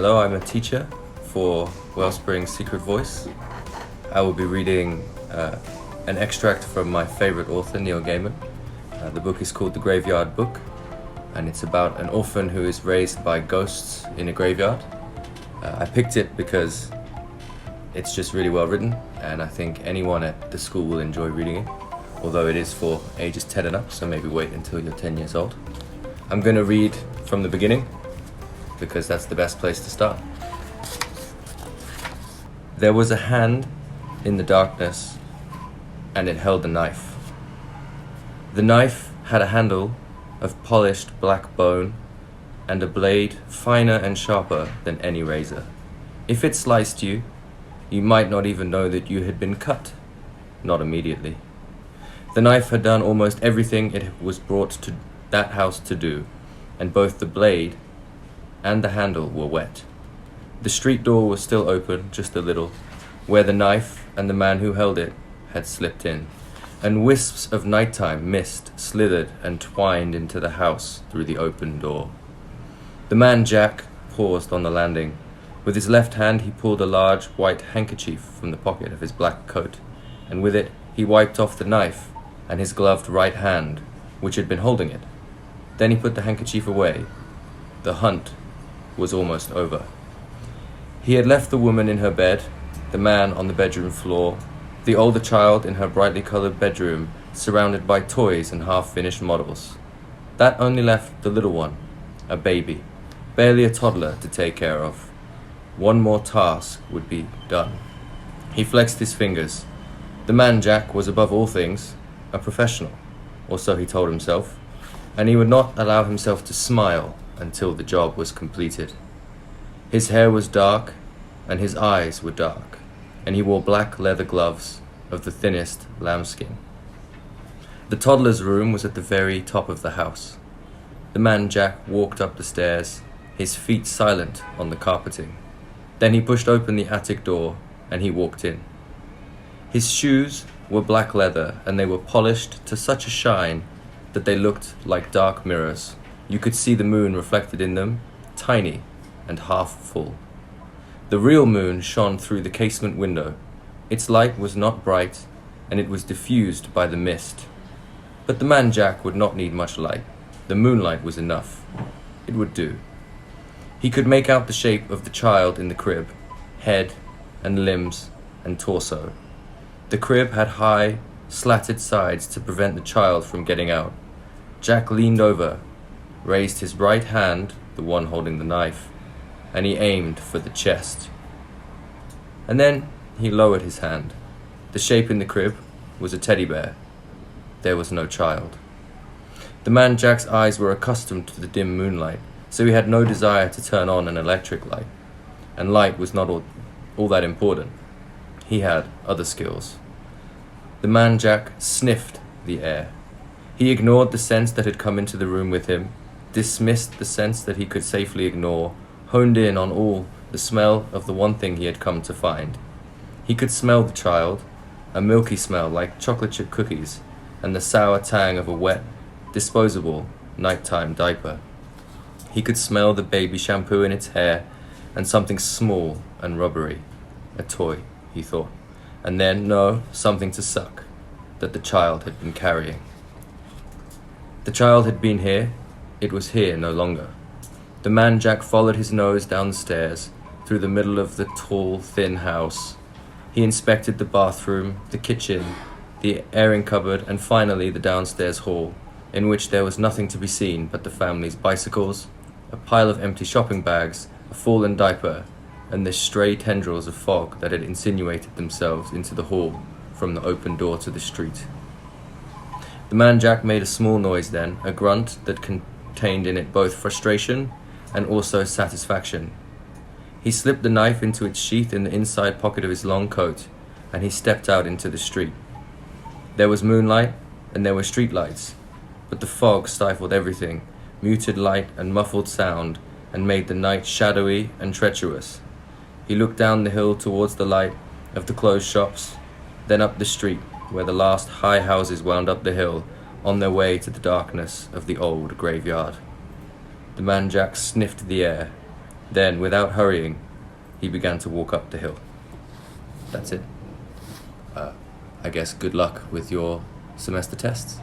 Hello, I'm a teacher for Wellspring Secret Voice. I will be reading an extract from my favorite author, Neil Gaiman. The book is called The Graveyard Book, and it's about an orphan who is raised by ghosts in a graveyard. I picked it because it's just really well written, and I think anyone at the school will enjoy reading it, although it is for ages 10 and up, so maybe wait until you're 10 years old. I'm going to read from the beginning, because that's the best place to start. There was a hand in the darkness, and it held a knife. The knife had a handle of polished black bone, and a blade finer and sharper than any razor. If it sliced you, you might not even know that you had been cut. Not immediately. The knife had done almost everything it was brought to that house to do, and both the blade and the handle were wet. The street door was still open, just a little, where the knife and the man who held it had slipped in, and wisps of nighttime mist slithered and twined into the house through the open door. The man Jack paused on the landing. With his left hand he pulled a large white handkerchief from the pocket of his black coat, and with it he wiped off the knife and his gloved right hand, which had been holding it. Then he put the handkerchief away. The hunt was almost over. He had left the woman in her bed, the man on the bedroom floor, the older child in her brightly colored bedroom, surrounded by toys and half-finished models. That only left the little one, a baby, barely a toddler, to take care of. One more task would be done. He flexed his fingers. The man Jack was above all things a professional, or so he told himself, and he would not allow himself to smile until the job was completed. His hair was dark, and his eyes were dark, and he wore black leather gloves of the thinnest lambskin. The toddler's room was at the very top of the house. The man Jack walked up the stairs, his feet silent on the carpeting. Then he pushed open the attic door, and he walked in. His shoes were black leather, and they were polished to such a shine that they looked like dark mirrors. You could see the moon reflected in them, tiny and half full. The real moon shone through the casement window. Its light was not bright, and it was diffused by the mist. But the man Jack would not need much light. The moonlight was enough. It would do. He could make out the shape of the child in the crib, head and limbs and torso. The crib had high, slatted sides to prevent the child from getting out. Jack leaned over, raised his right hand, the one holding the knife, and he aimed for the chest. And then he lowered his hand. The shape in the crib was a teddy bear. There was no child. The man Jack's eyes were accustomed to the dim moonlight, so he had no desire to turn on an electric light, and light was not all that important. He had other skills. The man Jack sniffed the air. He ignored the scents that had come into the room with him, dismissed the scents that he could safely ignore, honed in on all the smell of the one thing he had come to find. He could smell the child, a milky smell like chocolate chip cookies, and the sour tang of a wet, disposable, nighttime diaper. He could smell the baby shampoo in its hair, and something small and rubbery, a toy, he thought, and then, no, something to suck, that the child had been carrying. The child had been here, it was here no longer. The man Jack followed his nose down the stairs, through the middle of the tall, thin house. He inspected the bathroom, the kitchen, the airing cupboard, and finally the downstairs hall, in which there was nothing to be seen but the family's bicycles, a pile of empty shopping bags, a fallen diaper, and the stray tendrils of fog that had insinuated themselves into the hall from the open door to the street. The man Jack made a small noise then, a grunt that contained in it both frustration and also satisfaction. He slipped the knife into its sheath in the inside pocket of his long coat, and he stepped out into the street. There was moonlight, and there were street lights, but the fog stifled everything, muted light and muffled sound, and made the night shadowy and treacherous. He looked down the hill towards the light of the closed shops, then up the street, where the last high houses wound up the hill, on their way to the darkness of the old graveyard. The man Jack sniffed the air. Then, without hurrying, he began to walk up the hill. That's it. I guess good luck with your semester tests.